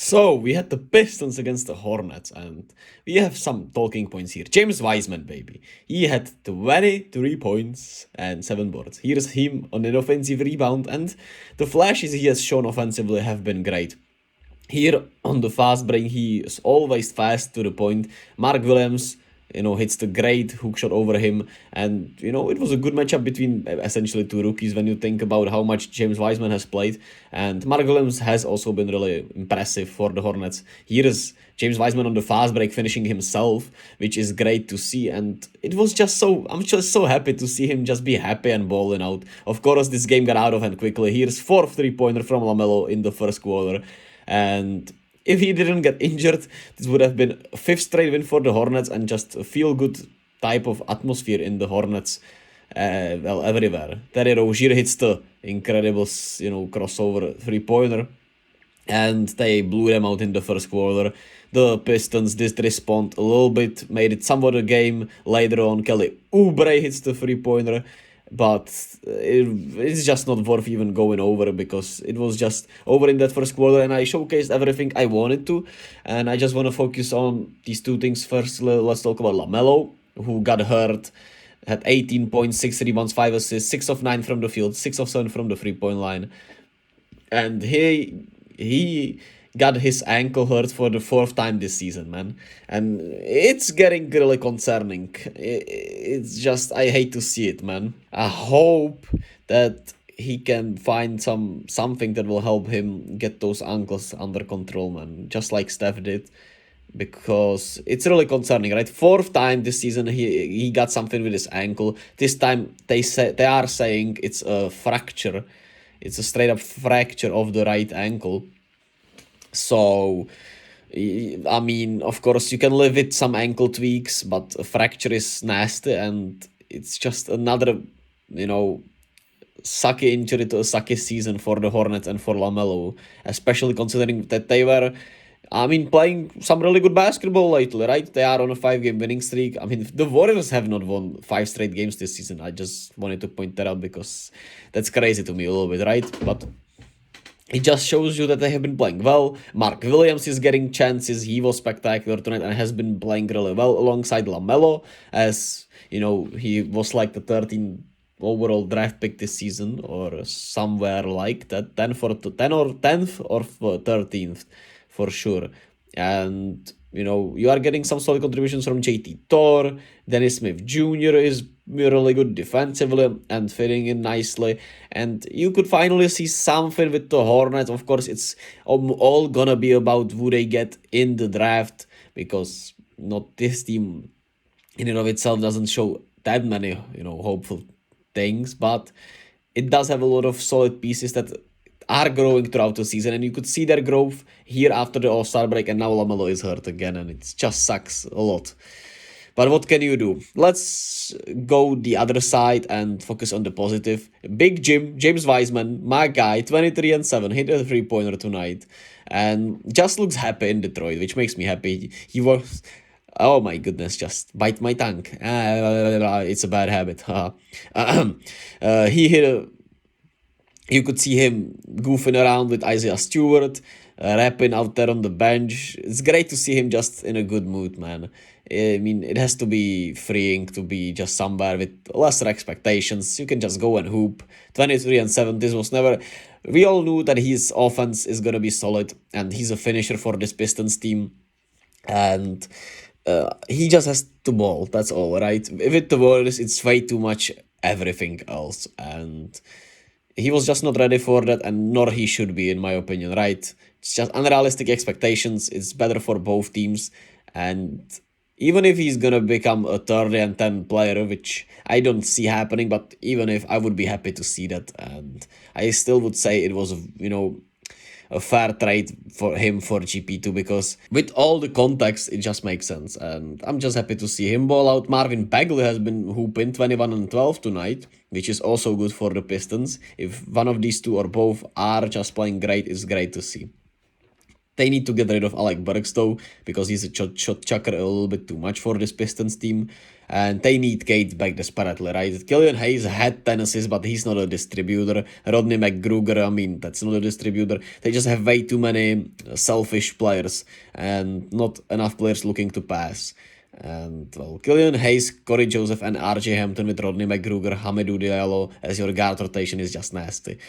So we had the Pistons against the Hornets, and we have some talking points here. James Wiseman, baby. He had 23 points and 7 boards. Here's him on an offensive rebound, and the flashes he has shown offensively have been great. Here on the fast break, he is always fast to the point. Mark Williams, hits the great hook shot over him. And, it was a good matchup between essentially two rookies when you think about how much James Wiseman has played. And Mark Williams has also been really impressive for the Hornets. Here is James Wiseman on the fast break finishing himself, which is great to see. And it was I'm just so happy to see him just be happy and balling out. Of course, this game got out of hand quickly. Here's 4th 3-pointer from LaMelo in the first quarter. And if he didn't get injured, this would have been a 5th straight win for the Hornets and just a feel-good type of atmosphere in the Hornets, everywhere. Terry Rozier hits the incredible, crossover 3-pointer, and they blew them out in the first quarter. The Pistons did respond a little bit, made it somewhat a game. Later on, Kelly Oubre hits the 3-pointer. But it's just not worth even going over because it was just over in that first quarter and I showcased everything I wanted to. And I just want to focus on these two things first. Let's talk about LaMelo, who got hurt, had 18 points, 6 rebounds, 5 assists, 6 of 9 from the field, 6 of 7 from the 3-point line. And he got his ankle hurt for the 4th time this season, man. And it's getting really concerning. It's just, I hate to see it, man. I hope that he can find something that will help him get those ankles under control, man. Just like Steph did. Because it's really concerning, right? 4th time this season he got something with his ankle. This time they are saying it's a fracture. It's a straight up fracture of the right ankle. So, I mean, of course, you can live with some ankle tweaks, but a fracture is nasty, and it's just another, sucky injury to a sucky season for the Hornets and for LaMelo, especially considering that they were, playing some really good basketball lately, right? They are on a 5-game winning streak. The Warriors have not won 5 straight games this season. I just wanted to point that out because that's crazy to me a little bit, right? But it just shows you that they have been playing well. Mark Williams is getting chances. He was spectacular tonight and has been playing really well alongside LaMelo, as he was like the 13th overall draft pick this season or somewhere like that, 10th or 13th for sure. And you are getting some solid contributions from JT Thor. Dennis Smith Jr. is really good defensively and fitting in nicely. And you could finally see something with the Hornets. Of course, it's all gonna be about who they get in the draft, because not this team in and of itself doesn't show that many, hopeful things. But it does have a lot of solid pieces that are growing throughout the season, and you could see their growth here after the All-Star break, and now LaMelo is hurt again, and it just sucks a lot. But what can you do? Let's go the other side and focus on the positive. Big James Wiseman, my guy, 23 and 7, hit a 3-pointer tonight, and just looks happy in Detroit, which makes me happy. He was... Oh my goodness, just bite my tongue. It's a bad habit. He hit a... You could see him goofing around with Isaiah Stewart, rapping out there on the bench. It's great to see him just in a good mood, man. It has to be freeing to be just somewhere with lesser expectations. You can just go and hoop. 23 and 7, this was never... We all knew that his offense is going to be solid, and he's a finisher for this Pistons team. And he just has to ball, that's all, right? With the Warriors, it's way too much everything else, and... He was just not ready for that, and nor he should be, in my opinion, right? It's just unrealistic expectations. It's better for both teams. And even if he's going to become a 30 and 10 player, which I don't see happening, but even if, I would be happy to see that. And I still would say it was, a fair trade for him for GP2, because with all the context, it just makes sense. And I'm just happy to see him ball out. Marvin Bagley has been hooping 21 and 12 tonight, which is also good for the Pistons. If one of these two or both are just playing great, it's great to see. They need to get rid of Alec Burks though, because he's a shot chucker a little bit too much for this Pistons team. And they need Kate back desperately, right? Killian Hayes had 10 assists, but he's not a distributor. Rodney McGruger, I mean, that's not a distributor. They just have way too many selfish players and not enough players looking to pass. And, well, Killian Hayes, Corey Joseph, and RJ Hampton with Rodney McGruger, Hamidou Diallo as your guard rotation is just nasty.